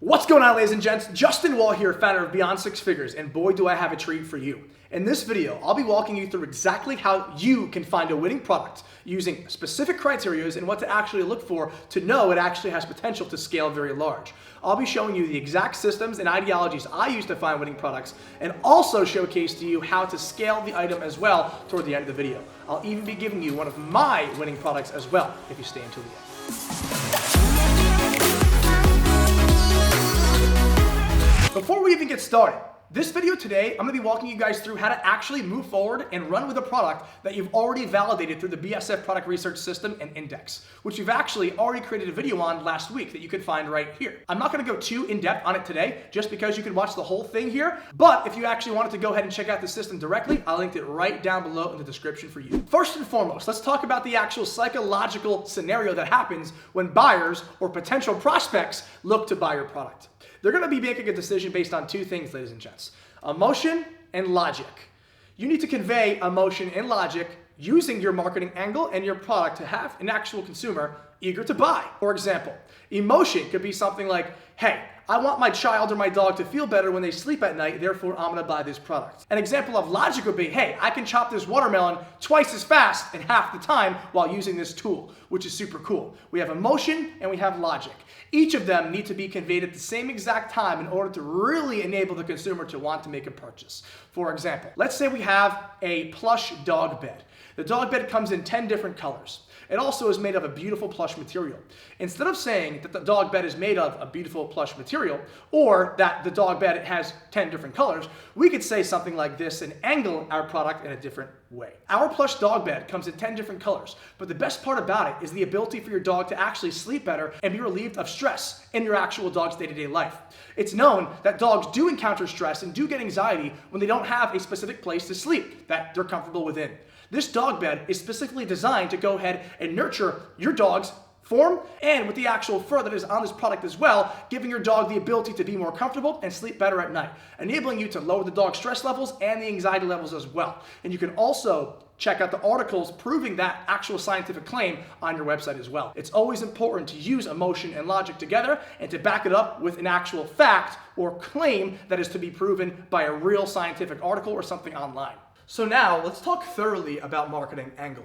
What's going on, ladies and gents? Justin Woll here, founder of Beyond Six Figures, and boy do I have a treat for you. In this video, I'll be walking you through exactly how you can find a winning product using specific criteria and what to actually look for to know it actually has potential to scale very large. I'll be showing you the exact systems and ideologies I use to find winning products, and also showcase to you how to scale the item as well toward the end of the video. I'll even be giving you one of my winning products as well if you stay until the end. Before we even get started, this video today, I'm going to be walking you guys through how to actually move forward and run with a product that you've already validated through the BSF product research system and index, which we've actually already created a video on last week that you can find right here. I'm not going to go too in-depth on it today, just because you can watch the whole thing here, but if you actually wanted to go ahead and check out the system directly, I linked it right down below in the description for you. First and foremost, let's talk about the actual psychological scenario that happens when buyers or potential prospects look to buy your product. They're going to be making a decision based on two things, ladies and gents: emotion and logic. You need to convey emotion and logic using your marketing angle and your product to have an actual consumer eager to buy. For example, emotion could be something like, hey, I want my child or my dog to feel better when they sleep at night, therefore I'm gonna buy this product. An example of logic would be, hey, I can chop this watermelon twice as fast in half the time while using this tool, which is super cool. We have emotion and we have logic. Each of them need to be conveyed at the same exact time in order to really enable the consumer to want to make a purchase. For example, let's say we have a plush dog bed. The dog bed comes in 10 different colors. It also is made of a beautiful plush material. Instead of saying that the dog bed is made of a beautiful plush material, or that the dog bed has 10 different colors, we could say something like this and angle our product in a different way. Our plush dog bed comes in 10 different colors, but the best part about it is the ability for your dog to actually sleep better and be relieved of stress in your actual dog's day-to-day life. It's known that dogs do encounter stress and do get anxiety when they don't have a specific place to sleep that they're comfortable within. This dog bed is specifically designed to go ahead and nurture your dog's form, and with the actual fur that is on this product as well, giving your dog the ability to be more comfortable and sleep better at night, enabling you to lower the dog's stress levels and the anxiety levels as well. And you can also check out the articles proving that actual scientific claim on your website as well. It's always important to use emotion and logic together and to back it up with an actual fact or claim that is to be proven by a real scientific article or something online. So now let's talk thoroughly about marketing angle.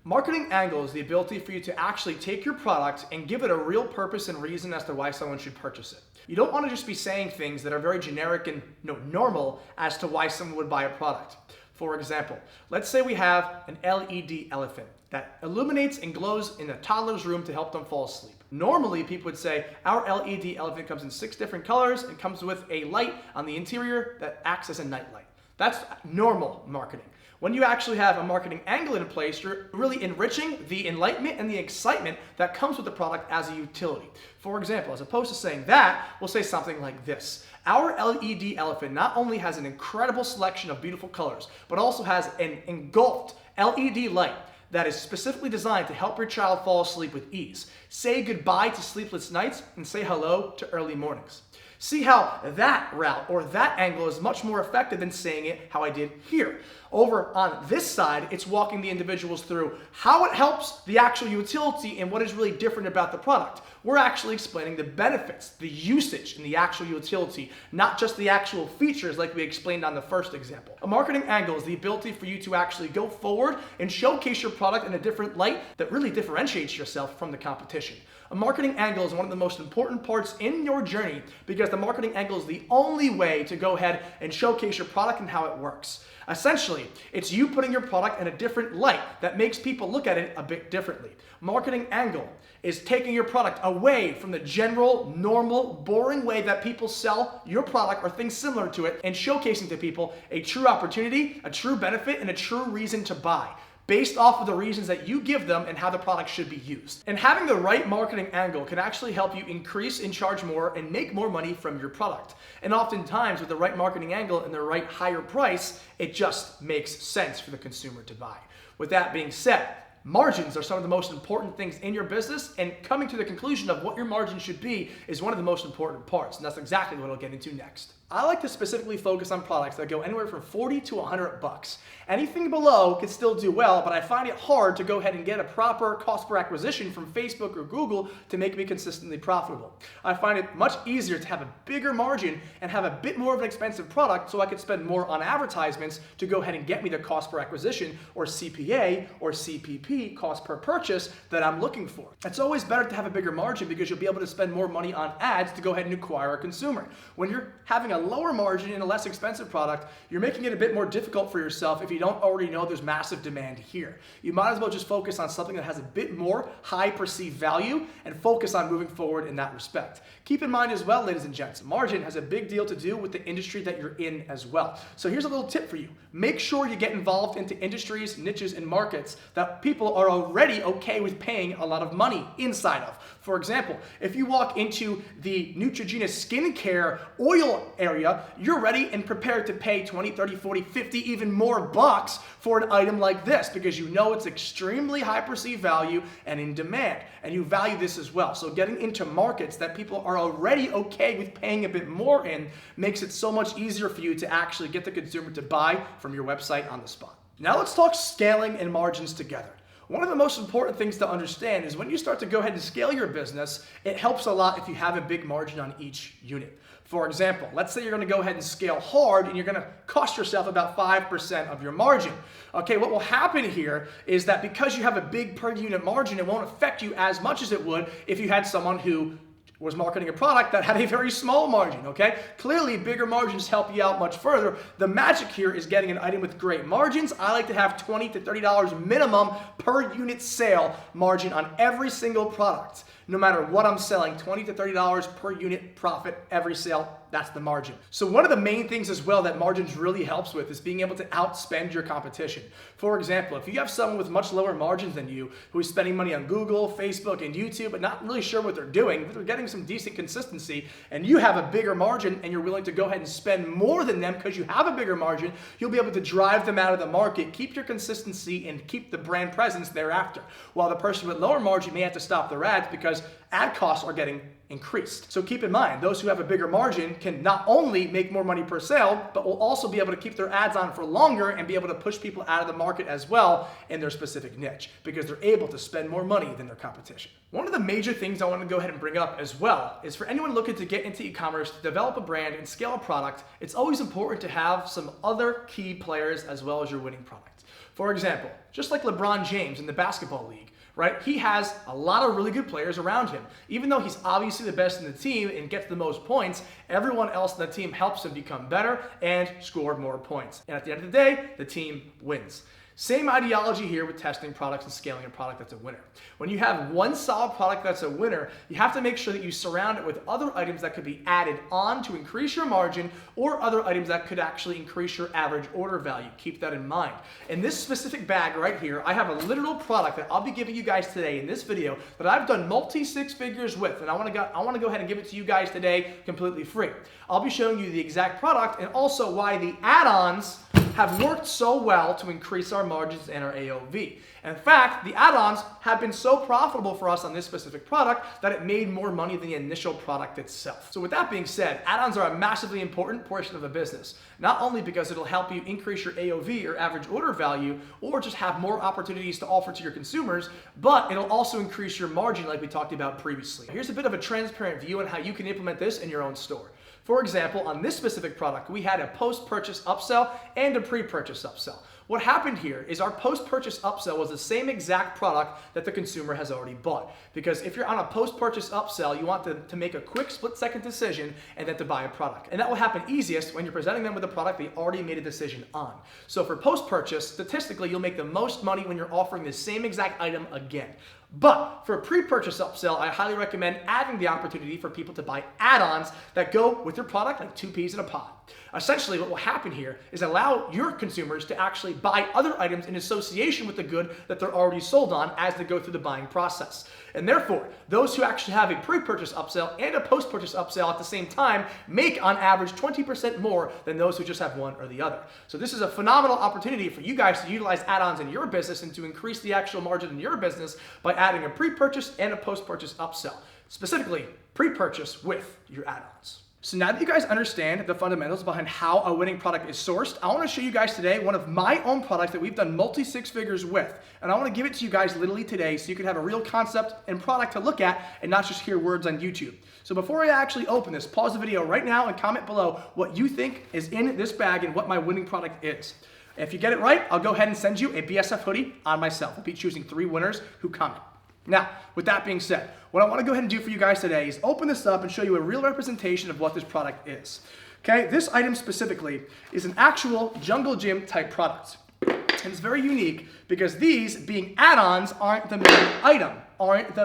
Marketing angle is the ability for you to actually take your product and give it a real purpose and reason as to why someone should purchase it. You don't want to just be saying things that are very generic and normal as to why someone would buy a product. For example, let's say we have an LED elephant that illuminates and glows in a toddler's room to help them fall asleep. Normally, people would say our LED elephant comes in 6 different colors and comes with a light on the interior that acts as a night light. That's normal marketing. When you actually have a marketing angle in place, you're really enriching the enlightenment and the excitement that comes with the product as a utility. For example, as opposed to saying that, we'll say something like this: our LED elephant not only has an incredible selection of beautiful colors, but also has an engulfed LED light that is specifically designed to help your child fall asleep with ease. Say goodbye to sleepless nights and say hello to early mornings. See how that route or that angle is much more effective than saying it how I did here. Over on this side, it's walking the individuals through how it helps the actual utility and what is really different about the product. We're actually explaining the benefits, the usage, and the actual utility, not just the actual features like we explained on the first example. A marketing angle is the ability for you to actually go forward and showcase your product in a different light that really differentiates yourself from the competition. A marketing angle is one of the most important parts in your journey because the marketing angle is the only way to go ahead and showcase your product and how it works. Essentially, it's you putting your product in a different light that makes people look at it a bit differently. Marketing angle is taking your product away from the general, normal, boring way that people sell your product or things similar to it and showcasing to people a true opportunity, a true benefit, and a true reason to buy, based off of the reasons that you give them and how the product should be used. And having the right marketing angle can actually help you increase and charge more and make more money from your product. And oftentimes with the right marketing angle and the right higher price, it just makes sense for the consumer to buy. With that being said, margins are some of the most important things in your business, and coming to the conclusion of what your margin should be is one of the most important parts, and that's exactly what I'll get into next. I like to specifically focus on products that go anywhere from 40 to 100 bucks. Anything below can still do well, but I find it hard to go ahead and get a proper cost per acquisition from Facebook or Google to make me consistently profitable. I find it much easier to have a bigger margin and have a bit more of an expensive product so I could spend more on advertisements to go ahead and get me the cost per acquisition or CPA or CPP, cost per purchase, that I'm looking for. It's always better to have a bigger margin because you'll be able to spend more money on ads to go ahead and acquire a consumer. When you're having a lower margin in a less expensive product, you're making it a bit more difficult for yourself if you don't already know there's massive demand here. You might as well just focus on something that has a bit more high perceived value and focus on moving forward in that respect. Keep in mind as well, ladies and gents, margin has a big deal to do with the industry that you're in as well. So here's a little tip for you. Make sure you get involved into industries, niches, and markets that people are already okay with paying a lot of money inside of. For example, if you walk into the Neutrogena skincare oil area, you're ready and prepared to pay 20, 30, 40, 50, even more bucks for an item like this because you know it's extremely high perceived value and in demand, and you value this as well. So getting into markets that people are already okay with paying a bit more in makes it so much easier for you to actually get the consumer to buy from your website on the spot. Now let's talk scaling and margins together. One of the most important things to understand is when you start to go ahead and scale your business, it helps a lot if you have a big margin on each unit. For example, let's say you're going to go ahead and scale hard and you're going to cost yourself about 5% of your margin. Okay, what will happen here is that because you have a big per unit margin, it won't affect you as much as it would if you had someone who was marketing a product that had a very small margin, okay? Clearly, bigger margins help you out much further. The magic here is getting an item with great margins. I like to have $20 to $30 minimum per unit sale margin on every single product. No matter what I'm selling, $20 to $30 per unit profit every sale. That's the margin. So one of the main things as well that margins really helps with is being able to outspend your competition. For example, if you have someone with much lower margins than you who is spending money on Google, Facebook, and YouTube, but not really sure what they're doing, but they're getting some decent consistency, and you have a bigger margin and you're willing to go ahead and spend more than them because you have a bigger margin, you'll be able to drive them out of the market, keep your consistency, and keep the brand presence thereafter. While the person with lower margin may have to stop their ads because ad costs are getting increased. So keep in mind, those who have a bigger margin can not only make more money per sale, but will also be able to keep their ads on for longer and be able to push people out of the market as well in their specific niche because they're able to spend more money than their competition. One of the major things I want to go ahead and bring up as well is for anyone looking to get into e-commerce, to develop a brand and scale a product, it's always important to have some other key players as well as your winning product. For example, just like LeBron James in the basketball league, right? He has a lot of really good players around him. Even though he's obviously the best in the team and gets the most points, everyone else in the team helps him become better and score more points. And at the end of the day, the team wins. Same ideology here with testing products and scaling a product that's a winner. When you have one solid product that's a winner, you have to make sure that you surround it with other items that could be added on to increase your margin or other items that could actually increase your average order value. Keep that in mind. In this specific bag right here, I have a literal product that I'll be giving you guys today in this video that I've done multi-six figures with, and I want to go ahead and give it to you guys today completely free. I'll be showing you the exact product and also why the add-ons have worked so well to increase our margins and our AOV. In fact, the add-ons have been so profitable for us on this specific product that it made more money than the initial product itself. So with that being said, add-ons are a massively important portion of a business, not only because it'll help you increase your AOV or average order value or just have more opportunities to offer to your consumers, but it'll also increase your margin like we talked about previously. Here's a bit of a transparent view on how you can implement this in your own store. For example, on this specific product, we had a post-purchase upsell and a pre-purchase upsell. What happened here is our post-purchase upsell was the same exact product that the consumer has already bought. Because if you're on a post-purchase upsell, you want to make a quick split-second decision and then to buy a product. And that will happen easiest when you're presenting them with a product they already made a decision on. So for post-purchase, statistically, you'll make the most money when you're offering the same exact item again. But for a pre-purchase upsell, I highly recommend adding the opportunity for people to buy add-ons that go with your product like 2 peas in a pod. Essentially, what will happen here is allow your consumers to actually buy other items in association with the good that they're already sold on as they go through the buying process. And therefore, those who actually have a pre-purchase upsell and a post-purchase upsell at the same time make on average 20% more than those who just have one or the other. So this is a phenomenal opportunity for you guys to utilize add-ons in your business and to increase the actual margin in your business by adding a pre-purchase and a post-purchase upsell. Specifically, pre-purchase with your add-ons. So now that you guys understand the fundamentals behind how a winning product is sourced, I want to show you guys today one of my own products that we've done multi-six figures with. And I want to give it to you guys literally today so you can have a real concept and product to look at and not just hear words on YouTube. So before I actually open this, pause the video right now and comment below what you think is in this bag and what my winning product is. If you get it right, I'll go ahead and send you a BSF hoodie on myself. I'll be choosing 3 winners who comment. Now, with that being said, what I want to go ahead and do for you guys today is open this up and show you a real representation of what this product is. Okay, this item specifically is an actual jungle gym type product. And it's very unique because these, being add-ons, aren't the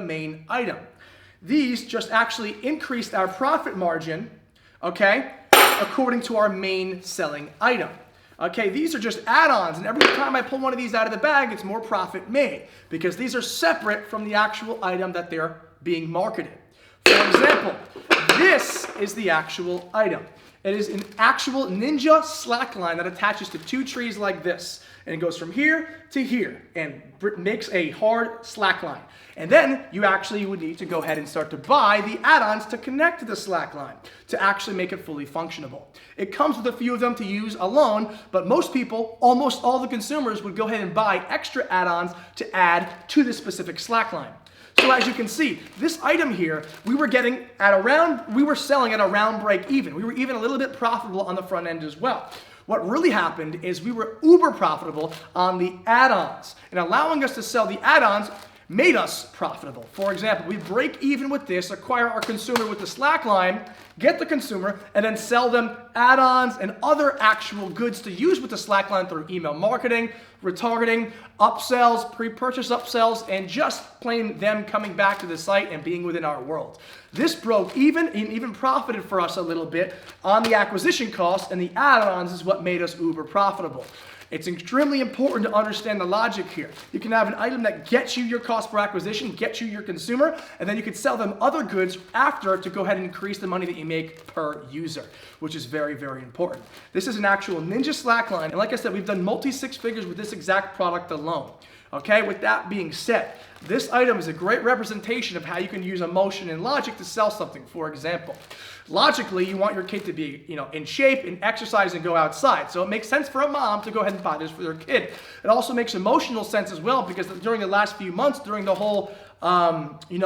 main item. These just actually increased our profit margin, okay, according to our main selling item. Okay, these are just add-ons, and every time I pull one of these out of the bag, it's more profit made because these are separate from the actual item that they're being marketed. For example, this is the actual item. It is an actual ninja slackline that attaches to 2 trees like this, and it goes from here to here and makes a hard slackline. And then you actually would need to go ahead and start to buy the add-ons to connect to the slackline to actually make it fully functionable. It comes with a few of them to use alone, but most people, almost all the consumers, would go ahead and buy extra add-ons to add to this specific slackline. So as you can see, this item here, we were selling at around break even. We were even a little bit profitable on the front end as well. What really happened is we were uber profitable on the add-ons, and allowing us to sell the add-ons made us profitable. For example, we break even with this, acquire our consumer with the slackline, get the consumer, and then sell them add-ons and other actual goods to use with the slackline through email marketing, retargeting, upsells, pre-purchase upsells, and just plain them coming back to the site and being within our world. This broke even and even profited for us a little bit on the acquisition cost, and the add-ons is what made us uber profitable. It's extremely important to understand the logic here. You can have an item that gets you your cost per acquisition, gets you your consumer, and then you could sell them other goods after to go ahead and increase the money that you make per user, which is very, very important. This is an actual ninja slackline, and like I said, we've done multi-6 figures with this exact product alone. Okay, with that being said, this item is a great representation of how you can use emotion and logic to sell something. For example, logically, you want your kid to be, in shape and exercise and go outside. So it makes sense for a mom to go ahead and buy this for their kid. It also makes emotional sense as well because during the last few months, during the whole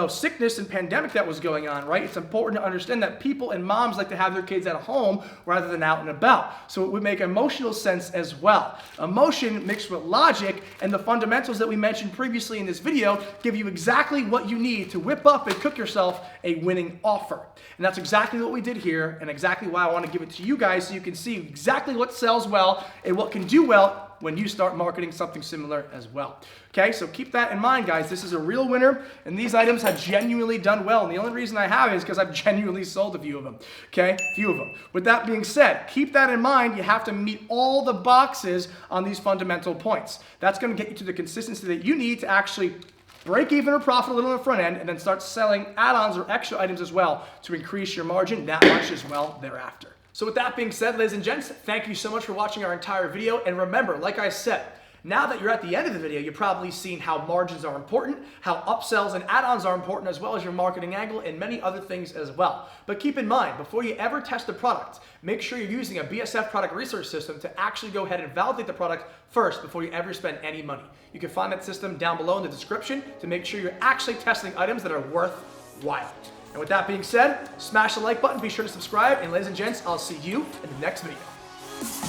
sickness and pandemic that was going on, right? It's important to understand that people and moms like to have their kids at home rather than out and about. So it would make emotional sense as well. Emotion mixed with logic and the fundamentals that we mentioned previously in this video give you exactly what you need to whip up and cook yourself a winning offer. And that's exactly what we did here and exactly why I want to give it to you guys so you can see exactly what sells well and what can do well when you start marketing something similar as well. Okay, so keep that in mind, guys. This is a real winner, and these items have genuinely done well. And the only reason I have is because I've genuinely sold a few of them. Okay, a few of them. With that being said, keep that in mind. You have to meet all the boxes on these fundamental points. That's going to get you to the consistency that you need to actually break even or profit a little on the front end, and then start selling add-ons or extra items as well to increase your margin that much as well thereafter. So with that being said, ladies and gents, thank you so much for watching our entire video. And remember, like I said, now that you're at the end of the video, you've probably seen how margins are important, how upsells and add-ons are important, as well as your marketing angle and many other things as well. But keep in mind, before you ever test a product, make sure you're using a BSF product research system to actually go ahead and validate the product first before you ever spend any money. You can find that system down below in the description to make sure you're actually testing items that are worthwhile. And with that being said, smash the like button, be sure to subscribe, and ladies and gents, I'll see you in the next video.